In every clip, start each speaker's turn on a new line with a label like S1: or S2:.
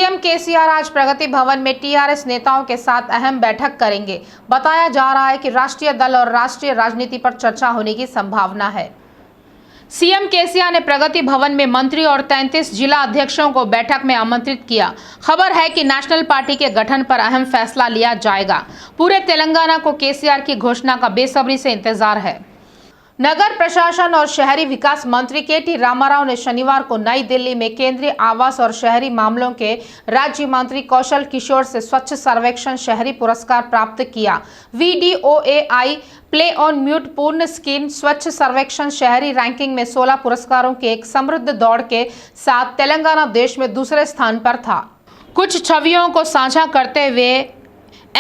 S1: CM KCR आज प्रगति भवन में टीआरएस नेताओं के साथ अहम बैठक करेंगे। बताया जा रहा है कि राष्ट्रीय दल और राष्ट्रीय राजनीति पर चर्चा होने की संभावना है। सीएम केसीआर ने प्रगति भवन में मंत्री और 33 जिला अध्यक्षों को बैठक में आमंत्रित किया। खबर है कि नेशनल पार्टी के गठन पर अहम फैसला लिया जाएगा। पूरे तेलंगाना को केसीआर की घोषणा का बेसब्री से इंतजार है। नगर प्रशासन और शहरी विकास मंत्री के.टी. रामाराव ने शनिवार को नई दिल्ली में केंद्रीय आवास और शहरी मामलों के राज्य मंत्री कौशल किशोर से स्वच्छ सर्वेक्षण शहरी पुरस्कार प्राप्त किया। VDOAI प्ले ऑन म्यूट पूर्ण स्क्रीन स्वच्छ सर्वेक्षण शहरी रैंकिंग में 16 पुरस्कारों के एक समृद्ध दौड़ के साथ तेलंगाना देश में दूसरे स्थान पर था। कुछ छवियों को साझा करते हुए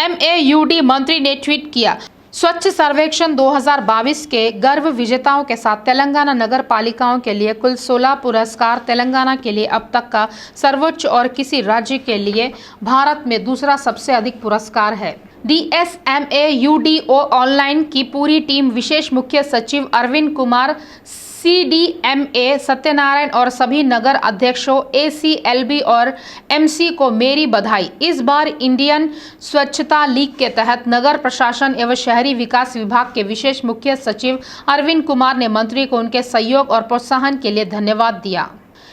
S1: MAUD मंत्री ने ट्वीट किया, स्वच्छ सर्वेक्षण 2022 के गर्व विजेताओं के साथ तेलंगाना नगर पालिकाओं के लिए कुल 16 पुरस्कार तेलंगाना के लिए अब तक का सर्वोच्च और किसी राज्य के लिए भारत में दूसरा सबसे अधिक पुरस्कार है। DSMAUDO ऑनलाइन की पूरी टीम विशेष मुख्य सचिव अरविंद कुमार, CDMA सत्यनारायण और सभी नगर अध्यक्षों ACLB और MC को मेरी बधाई। इस बार इंडियन स्वच्छता लीग के तहत नगर प्रशासन एवं शहरी विकास विभाग के विशेष मुख्य सचिव अरविंद कुमार ने मंत्री को उनके सहयोग और प्रोत्साहन के लिए धन्यवाद दिया।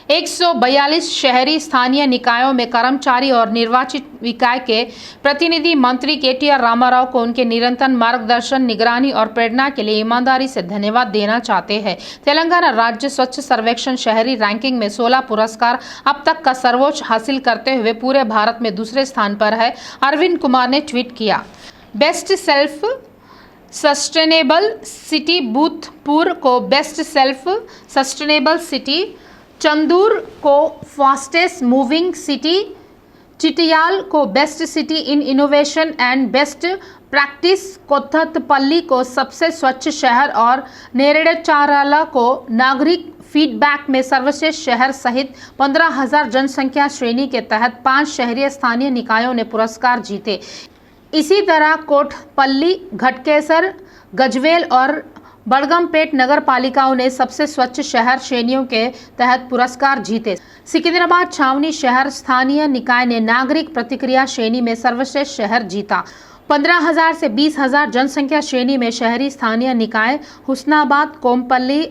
S1: 142 शहरी स्थानीय निकायों में कर्मचारी और निर्वाचित निकाय के प्रतिनिधि मंत्री के.टी. रामाराव को उनके निरंतर मार्गदर्शन, निगरानी और प्रेरणा के लिए ईमानदारी से धन्यवाद देना चाहते हैं। तेलंगाना राज्य स्वच्छ सर्वेक्षण शहरी रैंकिंग में 16 पुरस्कार अब तक का सर्वोच्च हासिल करते हुए पूरे भारत में दूसरे स्थान पर है। अरविंद कुमार ने ट्वीट किया, best self sustainable city Bhoothpur को best self sustainable city, Chandur को फास्टेस्ट मूविंग सिटी, चिटियाल को best city in innovation and best practice, Kothatpalli को सबसे स्वच्छ शहर और नेरेडचाराला को नागरिक फीडबैक में सर्वश्रेष्ठ शहर सहित 15,000 जनसंख्या श्रेणी के तहत 5 शहरी स्थानीय निकायों ने पुरस्कार जीते। इसी तरह कोटपल्ली, घटकेसर, गजवेल और बड़गमपेट नगर पालिकाओं ने सबसे स्वच्छ शहर श्रेणियों के तहत पुरस्कार जीते। सिकंदराबाद छावनी शहर स्थानीय निकाय ने नागरिक प्रतिक्रिया श्रेणी में सर्वश्रेष्ठ शहर जीता। 15,000 से 20,000 जनसंख्या श्रेणी में शहरी स्थानीय निकाय हुस्नाबाद, कोमपल्ली,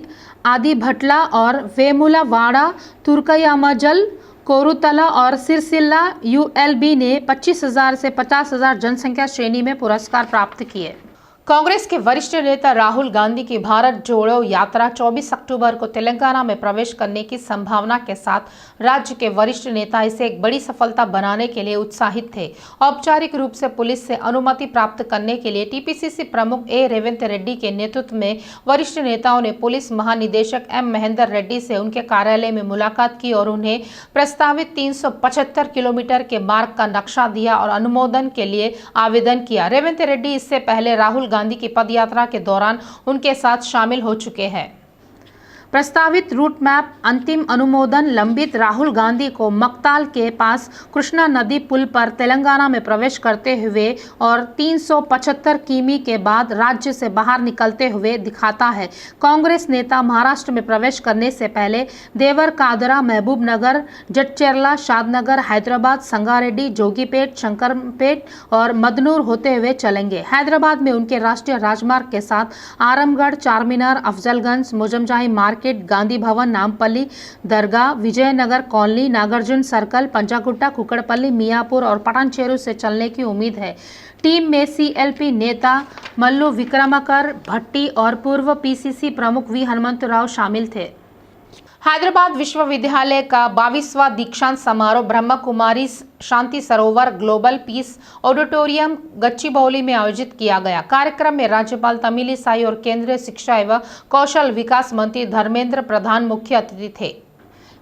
S1: आदिभटला और वेमुलवाड़ा, तुर्कयामजल, कोरुतला और सिरसिल्ला ULB ने 25,000 से 50,000 जनसंख्या श्रेणी में पुरस्कार प्राप्त किए। कांग्रेस के वरिष्ठ नेता राहुल गांधी की भारत जोड़ो यात्रा 24 अक्टूबर को तेलंगाना में प्रवेश करने की संभावना के साथ राज्य के वरिष्ठ नेता इसे एक बड़ी सफलता बनाने के लिए उत्साहित थे। औपचारिक रूप से पुलिस से अनुमति प्राप्त करने के लिए TPCC प्रमुख A. रेवंत रेड्डी के नेतृत्व में वरिष्ठ नेताओं ने पुलिस महानिदेशक M. महेंदर रेड्डी से उनके कार्यालय में मुलाकात की और उन्हें प्रस्तावित 375 किलोमीटर के मार्ग का नक्शा दिया और अनुमोदन के लिए आवेदन किया। रेवंत रेड्डी इससे पहले राहुल गांधी की पदयात्रा के दौरान उनके साथ शामिल हो चुके हैं। प्रस्तावित रूट मैप अंतिम अनुमोदन लंबित राहुल गांधी को मकताल के पास कृष्णा नदी पुल पर तेलंगाना में प्रवेश करते हुए और 375 किमी के बाद राज्य से बाहर निकलते हुए दिखाता है। कांग्रेस नेता महाराष्ट्र में प्रवेश करने से पहले देवरकादरा, महबूब नगर, जडचेरला, शादनगर, हैदराबाद, संगारेड्डी, जोगीपेट, शंकरपेट और मदनूर होते हुए चलेंगे। हैदराबाद में उनके राष्ट्रीय राजमार्ग के साथ आरामगढ़, चारमीनार, अफजलगंज, मोजमजाही मार्केट, गांधी भवन, नामपल्ली, दरगाह, विजयनगर कॉलोनी, नागार्जुन सर्कल, पंजागुट्टा, कुकड़पल्ली, मियापुर और पटानचेरू से चलने की उम्मीद है। टीम में CLP नेता मल्लू विक्रमाकर भट्टी और पूर्व PCC प्रमुख V. हनुमंतराव शामिल थे। हैदराबाद विश्वविद्यालय का 22वां दीक्षांत समारोह ब्रह्म कुमारी शांति सरोवर ग्लोबल पीस ऑडिटोरियम गच्चीबौली में आयोजित किया गया। कार्यक्रम में राज्यपाल तमिलिसाई और केंद्रीय शिक्षा एवं कौशल विकास मंत्री धर्मेंद्र प्रधान मुख्य अतिथि थे।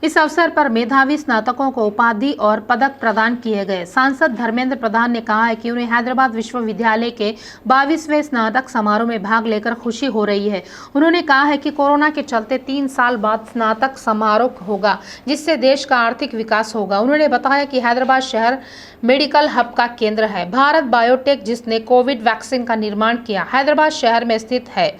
S1: इस अवसर पर मेधावी स्नातकों को उपाधि और पदक प्रदान किए गए। सांसद धर्मेंद्र प्रधान ने कहा है कि उन्हें हैदराबाद विश्वविद्यालय के 22वें स्नातक समारोह में भाग लेकर खुशी हो रही है। उन्होंने कहा है कि कोरोना के चलते 3 साल बाद स्नातक समारोह होगा, जिससे देश का आर्थिक विकास होगा। उन्होंने बताया कि हैदराबाद शहर मेडिकल हब का केंद्र है। भारत बायोटेक, जिसने कोविड वैक्सीन का निर्माण किया, हैदराबाद शहर में स्थित है।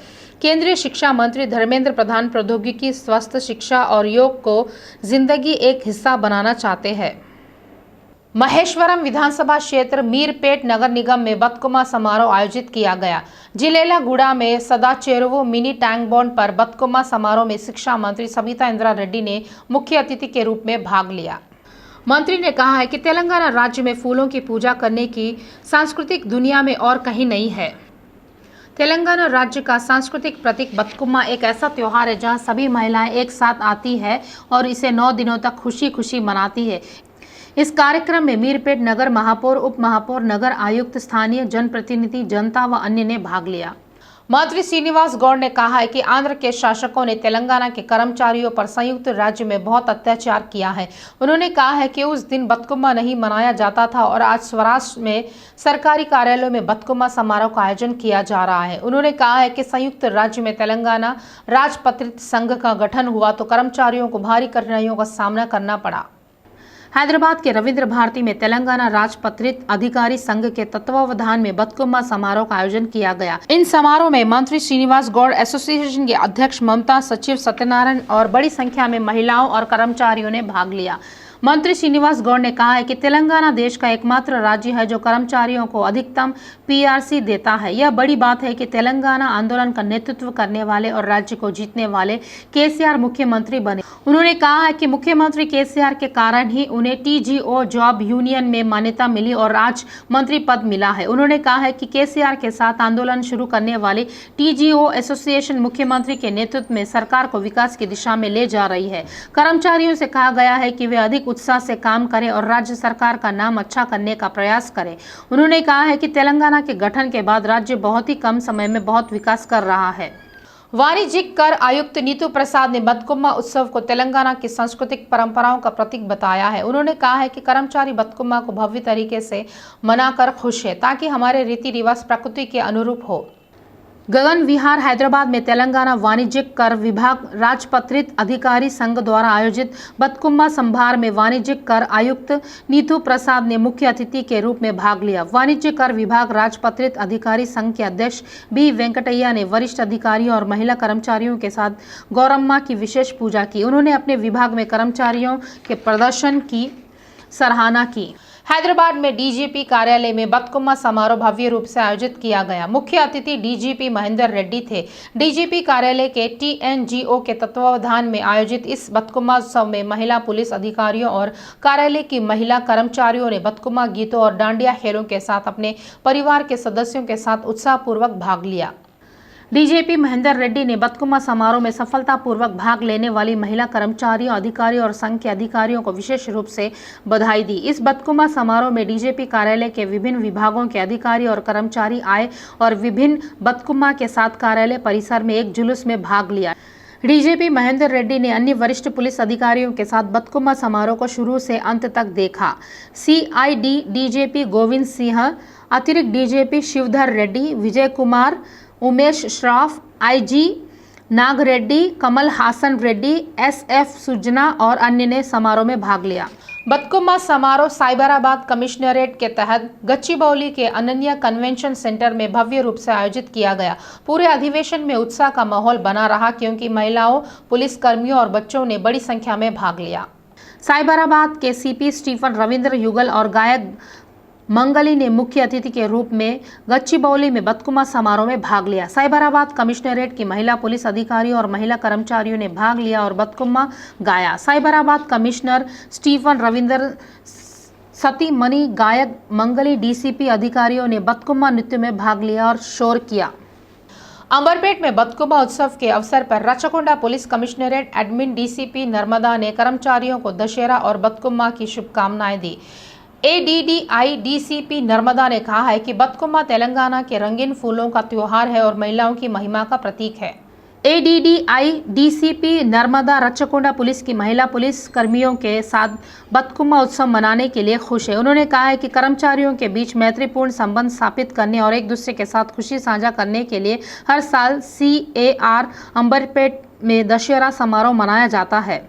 S1: केंद्रीय शिक्षा मंत्री धर्मेंद्र प्रधान प्रौद्योगिकी, स्वस्थ शिक्षा और योग को जिंदगी एक हिस्सा बनाना चाहते हैं। महेश्वरम विधानसभा क्षेत्र मीरपेट नगर निगम में बतकुमा समारोह आयोजित किया गया। जिलेलागुड़ा में सदा चेरुवु मिनी टैंक बॉन्ड पर बतकुमा समारोह में शिक्षा मंत्री सविता इंद्रा रेड्डी ने मुख्य अतिथि के रूप में भाग लिया। मंत्री ने कहा है कि तेलंगाना राज्य में फूलों की पूजा करने की सांस्कृतिक दुनिया में और कहीं नहीं है। तेलंगाना राज्य का सांस्कृतिक प्रतीक बतकुमा एक ऐसा त्योहार है जहां सभी महिलाएं एक साथ आती है और इसे 9 दिनों तक खुशी खुशी मनाती है। इस कार्यक्रम में मीरपेट नगर महापौर, उप महापौर, नगर आयुक्त, स्थानीय जनप्रतिनिधि, जनता व अन्य ने भाग लिया। मंत्री श्रीनिवास गौड़ ने कहा है कि आंध्र के शासकों ने तेलंगाना के कर्मचारियों पर संयुक्त राज्य में बहुत अत्याचार किया है। उन्होंने कहा है कि उस दिन बतकुमा नहीं मनाया जाता था और आज स्वराष्ट्र में सरकारी कार्यालयों में बतकुमा समारोह का आयोजन किया जा रहा है। उन्होंने कहा है कि संयुक्त राज्य में तेलंगाना राजपत्रित संघ का गठन हुआ तो कर्मचारियों को भारी कठिनाइयों का सामना करना पड़ा। हैदराबाद के रविंद्र भारती में तेलंगाना राजपत्रित अधिकारी संघ के तत्वावधान में बतकुमा समारोह का आयोजन किया गया। इन समारोह में मंत्री श्रीनिवास गौड़, एसोसिएशन के अध्यक्ष ममता, सचिव सत्यनारायण और बड़ी संख्या में महिलाओं और कर्मचारियों ने भाग लिया। मंत्री श्रीनिवास गौड़ ने कहा है कि तेलंगाना देश का एकमात्र राज्य है जो कर्मचारियों को अधिकतम पीआरसी देता है। यह बड़ी बात है कि तेलंगाना आंदोलन का नेतृत्व करने वाले और राज्य को जीतने वाले केसीआर मुख्यमंत्री बने। उन्होंने कहा है कि मुख्यमंत्री केसीआर के कारण ही उन्हें टीजीओ जॉब यूनियन में मान्यता मिली और आज मंत्री पद मिला है। उन्होंने कहा है कि केसीआर के साथ आंदोलन शुरू करने वाली टीजीओ एसोसिएशन मुख्यमंत्री के नेतृत्व में सरकार को विकास की दिशा में ले जा रही है। कर्मचारियों से कहा गया है कि वे अधिक उत्साह से काम करें और राज्य सरकार का नाम अच्छा करने का प्रयास करें। उन्होंने कहा है कि तेलंगाना के गठन के बाद राज्य बहुत ही कम समय में बहुत विकास कर रहा है। वाणिज्यिक कर आयुक्त नीतू प्रसाद ने बतकुमा उत्सव को तेलंगाना की सांस्कृतिक परंपराओं का प्रतीक बताया है। उन्होंने कहा है कि कर्मचारी बतकुमा को भव्य तरीके से मनाकर खुश है ताकि हमारे रीति रिवाज प्रकृति के अनुरूप हो। गगन विहार हैदराबाद में तेलंगाना वाणिज्यिक कर विभाग राजपत्रित अधिकारी संघ द्वारा आयोजित बतकुमा संभार में वाणिज्यिक कर आयुक्त नीतू प्रसाद ने मुख्य अतिथि के रूप में भाग लिया। वाणिज्य कर विभाग राजपत्रित अधिकारी संघ के अध्यक्ष बी वेंकटैया ने वरिष्ठ अधिकारियों और महिला कर्मचारियों के साथ गौरम्मा की विशेष पूजा की। उन्होंने अपने विभाग में कर्मचारियों के प्रदर्शन की सराहना की। हैदराबाद में डीजीपी कार्यालय में बतकुमा समारोह भव्य रूप से आयोजित किया गया। मुख्य अतिथि डीजीपी महेंद्र रेड्डी थे। डीजीपी कार्यालय के टीएनजीओ के तत्वावधान में आयोजित इस बतकुमा उत्सव में महिला पुलिस अधिकारियों और कार्यालय की महिला कर्मचारियों ने बतकुमा गीतों और डांडिया खेलों के साथ अपने परिवार के सदस्यों के साथ उत्साहपूर्वक भाग लिया। डीजीपी महेंद्र रेड्डी ने बतकुमा समारोह में सफलतापूर्वक भाग लेने वाली महिला कर्मचारियों, अधिकारियों और संघ के अधिकारियों को विशेष रूप से बधाई दी। इस बतकुमा समारोह में डीजीपी कार्यालय के विभिन्न विभागों के अधिकारी और कर्मचारी आए और विभिन्न बतकुमा के साथ कार्यालय परिसर में एक जुलूस में भाग लिया। डीजीपी महेंद्र रेड्डी ने अन्य वरिष्ठ पुलिस अधिकारियों के साथ बतकुमा समारोह को शुरू से अंत तक देखा। सीआईडी डीजीपी गोविंद सिंह, अतिरिक्त DGP Shivdhar Reddy, Vijay Kumar, Umesh Shroff, IG नागरेड्डी, Kamal Haasan Reddy, SF Sujana और अन्य ने समारोह में भाग लिया। बतकुमा समारोह साइबराबाद कमिश्नरेट के तहत गच्चीबौली के अनन्या कन्वेंशन सेंटर में भव्य रूप से आयोजित किया गया। पूरे अधिवेशन में उत्साह का माहौल बना रहा क्योंकि महिलाओं, पुलिसकर्मियों और बच्चों ने बड़ी संख्या में भाग लिया। साइबराबाद के सीपी स्टीफन रविंद्र युगल और गायक मंगली ने मुख्य अतिथि के रूप में गच्चीबौली में बतकुमा समारोह में भाग लिया। साइबराबाद कमिश्नरेट की महिला पुलिस अधिकारियों और महिला कर्मचारियों ने भाग लिया और बतकुमा गाया। साइबराबाद कमिश्नर स्टीफन रविंद्र, सती मणि, गायक मंगली, डीसीपी अधिकारियों ने बतकुमा नृत्य में भाग लिया और शोर किया। अंबरपेट में बतकुमा उत्सव के अवसर पर Rachakonda police commissionerate admin DCP Narmada ने कर्मचारियों को दशहरा और बतकुमा की शुभकामनाएं दी। एडीडीआई डीसीपी नर्मदा ने कहा है कि बतकुमा तेलंगाना के रंगीन फूलों का त्योहार है और महिलाओं की महिमा का प्रतीक है। ADDI DCP Narmada Rachakonda police की महिला पुलिस कर्मियों के साथ बतकुमा उत्सव मनाने के लिए खुश है। उन्होंने कहा है कि कर्मचारियों के बीच मैत्रीपूर्ण संबंध स्थापित करने और एक दूसरे के साथ खुशी साझा करने के लिए हर साल सीएआर अंबरपेट में दशहरा समारोह मनाया जाता है।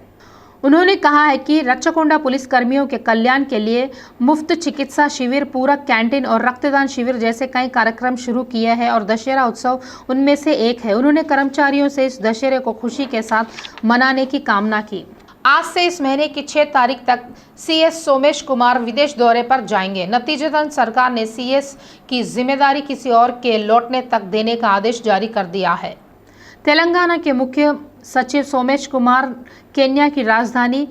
S1: उन्होंने कहा है कि रचकोंडा पुलिस कर्मियों के कल्याण के लिए मुफ्त चिकित्सा शिविर, पूरक कैंटीन और रक्तदान शिविर जैसे कई कार्यक्रम शुरू किए हैं और दशहरा उत्सव उनमें से एक है। उन्होंने कर्मचारियों से इस दशहरे को खुशी के साथ मनाने की कामना की। आज से इस महीने की 6 तारीख तक सीएस सोमेश कुमार विदेश दौरे पर जाएंगे। नतीजतन सरकार ने सीएस की जिम्मेदारी किसी और के लौटने तक देने का आदेश जारी कर दिया है। तेलंगाना के मुख्य सचिव सोमेश कुमार केन्या की राजधानी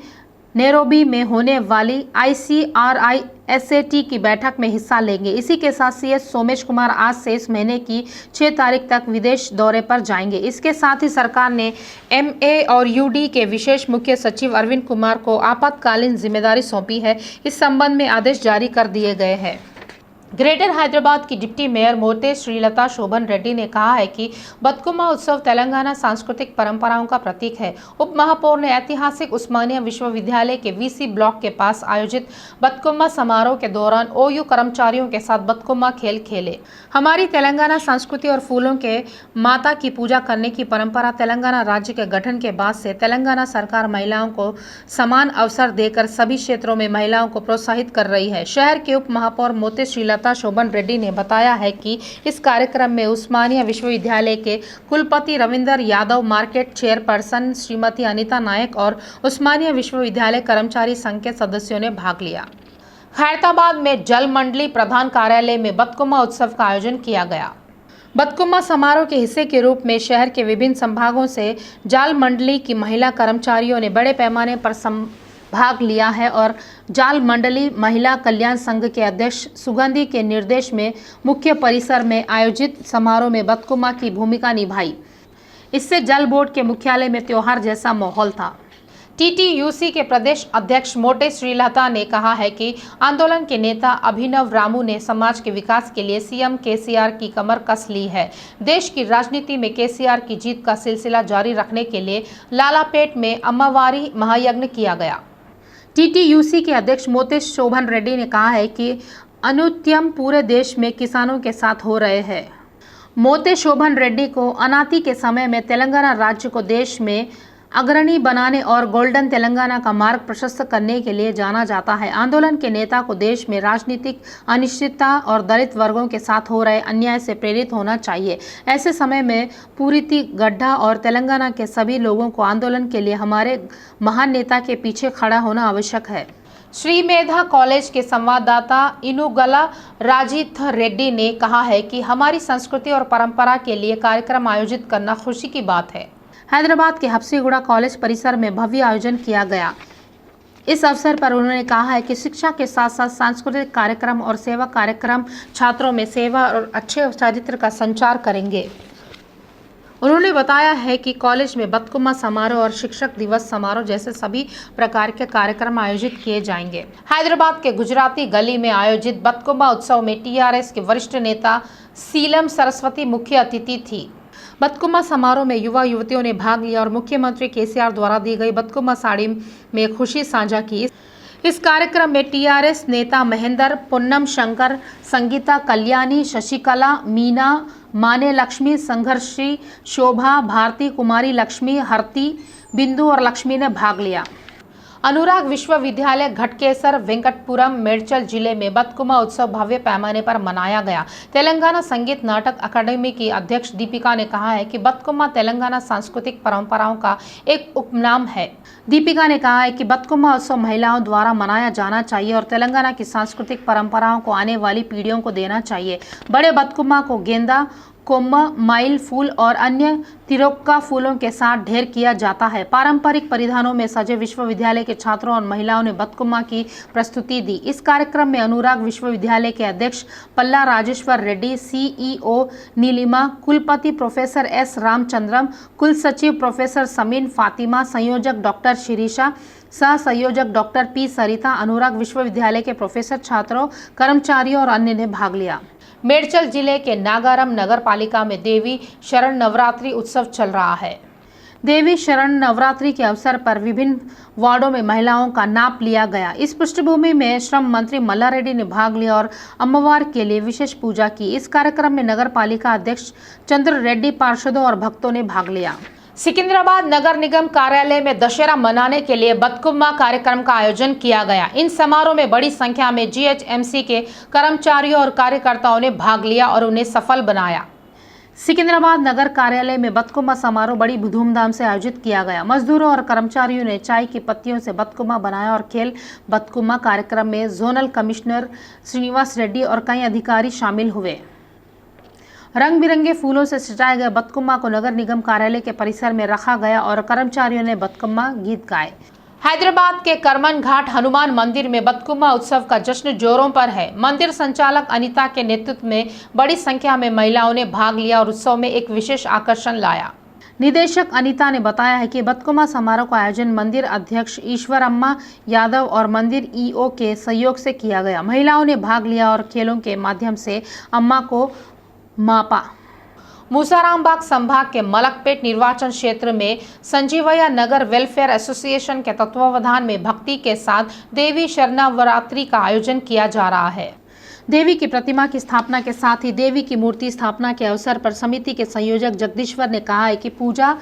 S1: नैरोबी में होने वाली ICRI-SAT की बैठक में हिस्सा लेंगे। इसी के साथ सीएस सोमेश कुमार आज से इस महीने की 6 तारीख तक विदेश दौरे पर जाएंगे। इसके साथ ही सरकार ने MA और UD के विशेष मुख्य सचिव अरविंद कुमार को आपातकालीन जिम्मेदारी सौंपी है। इस संबंध में आदेश जारी कर दिए गए हैं। ग्रेटर हैदराबाद की डिप्टी मेयर मोते श्रीलता शोभन रेड्डी ने कहा है कि बतकुमा उत्सव तेलंगाना सांस्कृतिक परंपराओं का प्रतीक है। उप महापौर ने ऐतिहासिक उस्मानिया विश्वविद्यालय के VC ब्लॉक के पास आयोजित बतकुमा समारोह के दौरान OU कर्मचारियों के साथ बतकुमा खेल खेले। हमारी तेलंगाना संस्कृति और फूलों के माता की पूजा करने की परंपरा तेलंगाना राज्य के गठन के बाद से तेलंगाना सरकार महिलाओं को समान अवसर देकर सभी क्षेत्रों में महिलाओं को प्रोत्साहित कर रही है। शहर के उप महापौर मोते श्रीलता शोभन रेड्डी ने बताया है कि इस कार्यक्रम में उस्मानिया विश्वविद्यालय के कुलपति रविंदर यादव, मार्केट चेयरपर्सन श्रीमती अनिता नायक और उस्मानिया विश्वविद्यालय कर्मचारी संघ के सदस्यों ने भाग लिया। हैदराबाद में जल मंडली प्रधान कार्यालय में बतकुमा उत्सव का आयोजन किया गया। बतकुमा समारोह के हिस्से के रूप में शहर के विभिन्न संभागों से जाल मंडली की महिला कर्मचारियों ने बड़े पैमाने पर भाग लिया है और जाल मंडली महिला कल्याण संघ के अध्यक्ष सुगंधी के निर्देश में मुख्य परिसर में आयोजित समारोह में बतकुमा की भूमिका निभाई। इससे जल बोर्ड के मुख्यालय में त्योहार जैसा माहौल था। TTUC के प्रदेश अध्यक्ष मोटे श्रीलता ने कहा है कि आंदोलन के नेता अभिनव रामू ने समाज के विकास के लिए CM KCR की कमर कस ली है। देश की राजनीति में KCR की जीत का सिलसिला जारी रखने के लिए लालापेट में अम्मावारी महायज्ञ किया गया। TTUC के अध्यक्ष मोते शोभन रेड्डी ने कहा है कि अनुत्यम पूरे देश में किसानों के साथ हो रहे हैं। मोते शोभन रेड्डी को अनादि के समय में तेलंगाना राज्य को देश में अग्रणी बनाने और गोल्डन तेलंगाना का मार्ग प्रशस्त करने के लिए जाना जाता है। आंदोलन के नेता को देश में राजनीतिक अनिश्चितता और दलित वर्गों के साथ हो रहे अन्याय से प्रेरित होना चाहिए। ऐसे समय में पूरिति गड्ढा और तेलंगाना के सभी लोगों को आंदोलन के लिए हमारे महान नेता के पीछे खड़ा होना आवश्यक है। श्री मेधा कॉलेज के संवाददाता इनुगला राजिथ रेड्डी ने कहा है कि हमारी संस्कृति और परंपरा के लिए कार्यक्रम आयोजित करना खुशी की बात है। हैदराबाद के हफ्सीगुड़ा कॉलेज परिसर में भव्य आयोजन किया गया। इस अवसर पर उन्होंने कहा है कि शिक्षा के साथ साथ सांस्कृतिक कार्यक्रम और सेवा कार्यक्रम छात्रों में सेवा और अच्छे चरित्र का संचार करेंगे। उन्होंने बताया है कि कॉलेज में बतकुमा समारोह और शिक्षक दिवस समारोह जैसे सभी प्रकार के कार्यक्रम आयोजित किए जाएंगे। हैदराबाद के गुजराती गली में आयोजित बतकुमा उत्सव में TRS के वरिष्ठ नेता सीलम सरस्वती मुख्य अतिथि थी। बतकुमा समारोह में युवा युवतियों ने भाग लिया और मुख्यमंत्री KCR द्वारा दी गई बतकुमा साड़ी में खुशी साझा की। इस कार्यक्रम में TRS नेता महेंद्र, पुन्नम शंकर, संगीता कल्याणी, शशिकला, मीना, माने लक्ष्मी, संघर्षी, शोभा, भारती, कुमारी लक्ष्मी, हरती, बिंदु और लक्ष्मी ने भाग लिया। अनुराग विश्वविद्यालय घटकेसर वेंकटपुरम मेडचल जिले में बतकुमा उत्सव भव्य पैमाने पर मनाया गया। तेलंगाना संगीत नाटक अकादमी की अध्यक्ष दीपिका ने कहा है कि बतकुमा तेलंगाना सांस्कृतिक परंपराओं का एक उपनाम है। दीपिका ने कहा है कि बतकुमा उत्सव महिलाओं द्वारा मनाया जाना चाहिए और तेलंगाना की सांस्कृतिक परंपराओं को आने वाली पीढ़ियों को देना चाहिए। बड़े बतकुमा को गेंदा, कोम्मा, माइल फूल और अन्य तिरोक्का फूलों के साथ ढेर किया जाता है। पारंपरिक परिधानों में सजे विश्वविद्यालय के छात्रों और महिलाओं ने बतकुमा की प्रस्तुति दी। इस कार्यक्रम में अनुराग विश्वविद्यालय के अध्यक्ष पल्ला राजेश्वर रेड्डी, CEO नीलिमा, कुलपति प्रोफेसर S रामचंद्रम, कुल सचिव प्रोफेसर समीन फातिमा, संयोजक डॉक्टर शिरीषा, सह संयोजक डॉक्टर P सरिता, अनुराग विश्वविद्यालय के प्रोफेसर, छात्रों, कर्मचारियों और अन्य ने भाग लिया। मेडचल जिले के नागारम नगर पालिका में देवी शरण नवरात्रि उत्सव चल रहा है। देवी शरण नवरात्रि के अवसर पर विभिन्न वार्डों में महिलाओं का नाप लिया गया। इस पृष्ठभूमि में श्रम मंत्री मल्ला रेड्डी ने भाग लिया और अम्मवार के लिए विशेष पूजा की। इस कार्यक्रम में नगर पालिका अध्यक्ष चंद्र रेड्डी, पार्षदों और भक्तों ने भाग लिया। सिकंदराबाद नगर निगम कार्यालय में दशहरा मनाने के लिए बतकुमा कार्यक्रम का आयोजन किया गया। इन समारोह में बड़ी संख्या में GHMC के कर्मचारियों और कार्यकर्ताओं ने भाग लिया और उन्हें सफल बनाया। सिकंदराबाद नगर कार्यालय में बतकुमा समारोह बड़ी धूमधाम से आयोजित किया गया। मजदूरों और कर्मचारियों ने चाय की पत्तियों से बतकुमा बनाया और खेल बतकुमा कार्यक्रम में जोनल कमिश्नर श्रीनिवास रेड्डी और कई अधिकारी शामिल हुए। रंग बिरंगे फूलों से सजाए गए बतकुमा को नगर निगम कार्यालय के परिसर में रखा गया और कर्मचारियों ने बतकुमा गीत गाए। हैदराबाद के करमन घाट हनुमान मंदिर में बतकुमा उत्सव का जश्न जोरों पर है। मंदिर संचालक अनीता के नेतृत्व में बड़ी संख्या में महिलाओं ने भाग लिया और उत्सव में एक विशेष आकर्षण लाया। निदेशक अनीता ने बताया है कि बतकुमा समारोह का आयोजन मंदिर अध्यक्ष ईश्वरम्मा यादव और मंदिर ईओ के सहयोग से किया गया। महिलाओं ने भाग लिया और खेलों के माध्यम से अम्मा को मापा। मूसारामबाग संभाग के मलकपेट निर्वाचन क्षेत्र में संजीवया नगर वेलफेयर एसोसिएशन के तत्वावधान में भक्ति के साथ देवी शरणावरात्रि का आयोजन किया जा रहा है। देवी की प्रतिमा की स्थापना के साथ ही देवी की मूर्ति स्थापना के अवसर पर समिति के संयोजक जगदीश्वर ने कहा है कि पूजा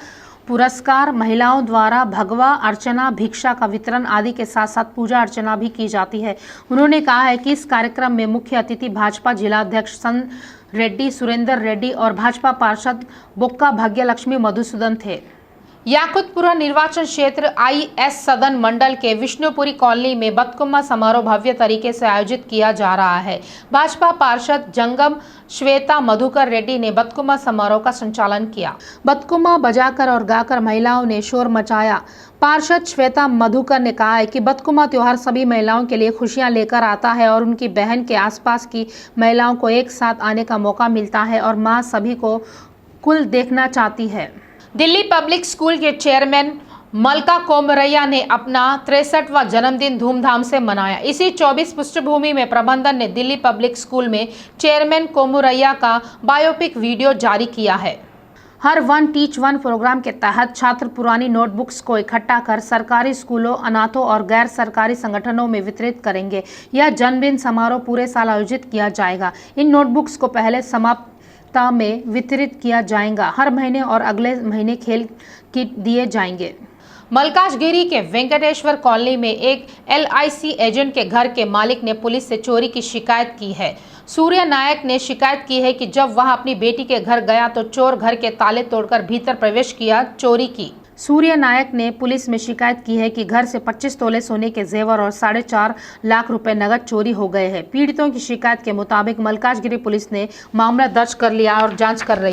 S1: पुरस्कार महिलाओं द्वारा भगवा अर्चना भिक्षा का वितरण आदि के साथ साथ पूजा अर्चना भी की जाती है। उन्होंने कहा है कि इस कार्यक्रम में मुख्य अतिथि भाजपा जिलाध्यक्ष सन रेड्डी सुरेंद्र रेड्डी और भाजपा पार्षद बोक्का भाग्यलक्ष्मी मधुसूदन थे। याकुतपुरा निर्वाचन क्षेत्र IS सदन मंडल के विष्णुपुरी कॉलोनी में बतकुमा समारोह भव्य तरीके से आयोजित किया जा रहा है। भाजपा पार्षद जंगम श्वेता मधुकर रेड्डी ने बतकुमा समारोह का संचालन किया। बतकुमा बजाकर और गाकर महिलाओं ने शोर मचाया। पार्षद श्वेता मधुकर ने कहा है कि बतकुमा त्योहार सभी महिलाओं के लिए खुशियां लेकर आता है और उनकी बहन के आसपास की महिलाओं को एक साथ आने का मौका मिलता है और मां सभी को कुल देखना चाहती है। दिल्ली पब्लिक स्कूल के चेयरमैन मलका कोमरैया ने अपना 63वां जन्मदिन धूमधाम से मनाया। इसी 24 पृष्ठभूमि में प्रबंधन ने दिल्ली पब्लिक स्कूल में चेयरमैन कोमरैया का बायोपिक वीडियो जारी किया है। हर वन टीच वन प्रोग्राम के तहत छात्र पुरानी नोटबुक्स को इकट्ठा कर सरकारी स्कूलों, अनाथों और गैर सरकारी संगठनों में वितरित करेंगे। यह जन्मदिन समारोह पूरे साल आयोजित किया जाएगा। इन नोटबुक्स को पहले समाप्त में वितरित किया जाएगा। हर महीने और अगले महीने खेल किट दिए जाएंगे। मलकाजगिरी के वेंकटेश्वर कॉलोनी में एक LIC एजेंट के घर के मालिक ने पुलिस से चोरी की शिकायत की है। सूर्य नायक ने शिकायत की है कि जब वह अपनी बेटी के घर गया तो चोर घर के ताले तोड़कर भीतर प्रवेश किया, चोरी की। सूर्य नायक ने पुलिस में शिकायत की है कि घर से 25 तोले सोने के जेवर और 4.5 लाख रुपए नगद चोरी हो गए हैं। पीड़ितों की शिकायत के मुताबिक मलकाजगिरी पुलिस ने मामला दर्ज कर लिया और जांच कर रही है।